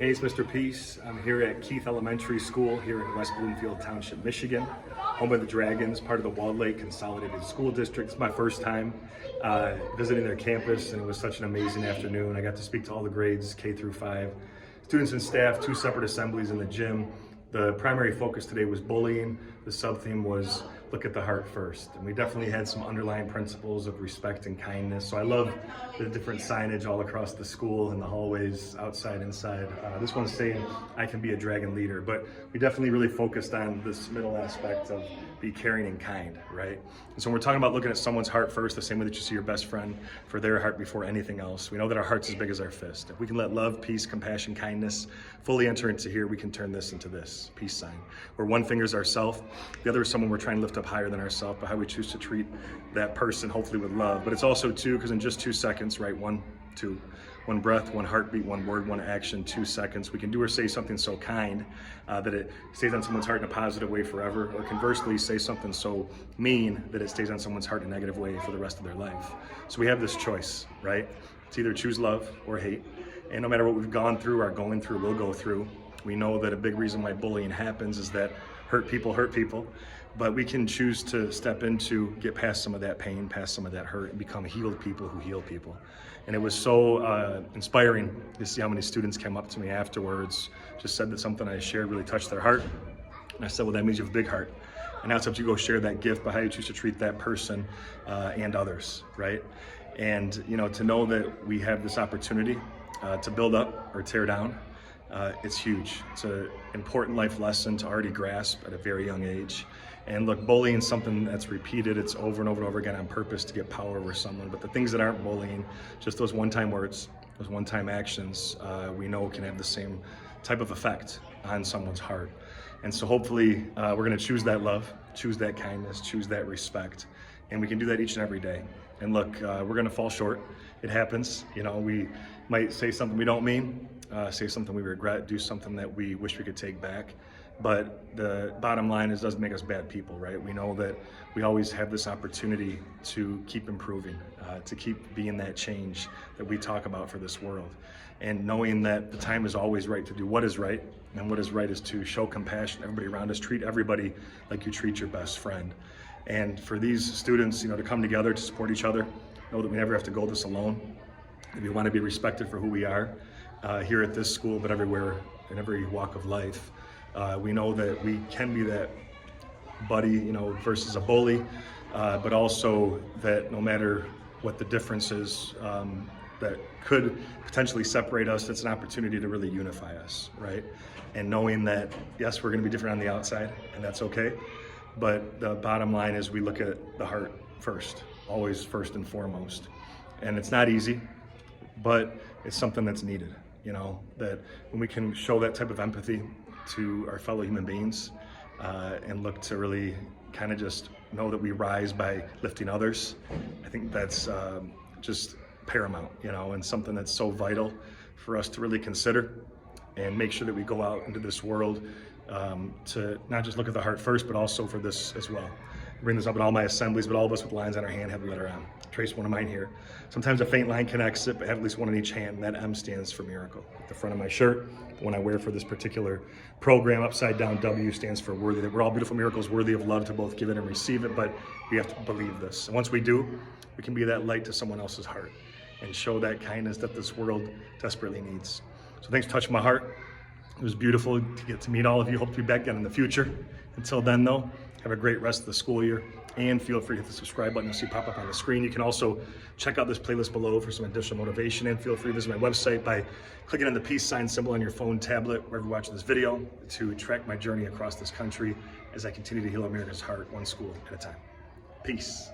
Hey, it's Mr. Peace. I'm here at Keith Elementary School here in West Bloomfield Township, Michigan, home of the Dragons, part of the Walled Lake Consolidated School District. It's my first time visiting their campus, and it was such an amazing afternoon. I got to speak to all the grades, K through 5, students and staff, 2 separate assemblies in the gym. The primary focus today was bullying. The sub-theme was look at the heart first. And we definitely had some underlying principles of respect and kindness. So I love the different signage all across the school, in the hallways, outside, inside. This one's saying, I can be a dragon leader. But we definitely really focused on this middle aspect of be caring and kind, right? And so when we're talking about looking at someone's heart first, the same way that you see your best friend, for their heart before anything else. We know that our heart's as big as our fist. If we can let love, peace, compassion, kindness fully enter into here, we can turn this into this peace sign, where one finger's ourself, the other is someone we're trying to lift up higher than ourselves, but how we choose to treat that person, hopefully with love. But it's also 2, because in just 2 seconds, right, 1, 2, 1 breath, 1 heartbeat, 1 word, 1 action, 2 seconds, we can do or say something so kind that it stays on someone's heart in a positive way forever, or conversely say something so mean that it stays on someone's heart in a negative way for the rest of their life. So we have this choice, right? To either choose love or hate. And no matter what we've gone through, are going through, will go through, we know that a big reason why bullying happens is that hurt people, but we can choose to step into, get past some of that pain, past some of that hurt, and become healed people who heal people. And it was so inspiring to see how many students came up to me afterwards, just said that something I shared really touched their heart. And I said, well, that means you have a big heart. And now it's up to you to go share that gift, but how you choose to treat that person and others, right? And you know, to know that we have this opportunity to build up or tear down, it's huge. It's an important life lesson to already grasp at a very young age. And look, bullying is something that's repeated. It's over and over and over again on purpose to get power over someone. But the things that aren't bullying, just those one-time words, those one-time actions, we know can have the same type of effect on someone's heart. And so hopefully we're going to choose that love, choose that kindness, choose that respect. And we can do that each and every day. And look, we're going to fall short. It happens. You know, we might say something we don't mean, say something we regret, do something that we wish we could take back. But the bottom line is, it doesn't make us bad people, right? We know that we always have this opportunity to keep improving, to keep being that change that we talk about for this world. And knowing that the time is always right to do what is right, and what is right is to show compassion to everybody around us, treat everybody like you treat your best friend. And for these students, you know, to come together to support each other, know that we never have to go this alone. We want to be respected for who we are here at this school, but everywhere, in every walk of life. We know that we can be that buddy, you know, versus a bully, but also that no matter what the difference is that could potentially separate us, it's an opportunity to really unify us, right? And knowing that, yes, we're going to be different on the outside, and that's okay, but the bottom line is we look at the heart first, always first and foremost. And it's not easy, but it's something that's needed, you know, that when we can show that type of empathy to our fellow human beings and look to really kind of just know that we rise by lifting others, I think that's just paramount, you know, and something that's so vital for us to really consider and make sure that we go out into this world to not just look at the heart first, but also for this as well. I bring this up in all my assemblies, but all of us with lines on our hand have a letter M. Trace one of mine here. Sometimes a faint line connects it, but have at least one in each hand, and that M stands for miracle. At the front of my shirt, the one I wear for this particular program, upside down W stands for worthy, that we're all beautiful miracles worthy of love to both give it and receive it, but we have to believe this. And once we do, we can be that light to someone else's heart and show that kindness that this world desperately needs. So thanks for touching my heart. It was beautiful to get to meet all of you. Hope to be back again in the future. Until then, though, have a great rest of the school year, and feel free to hit the subscribe button you'll see pop up on the screen. You can also check out this playlist below for some additional motivation, and feel free to visit my website by clicking on the peace sign symbol on your phone, tablet, wherever you're watching this video, to track my journey across this country as I continue to heal America's heart one school at a time. Peace.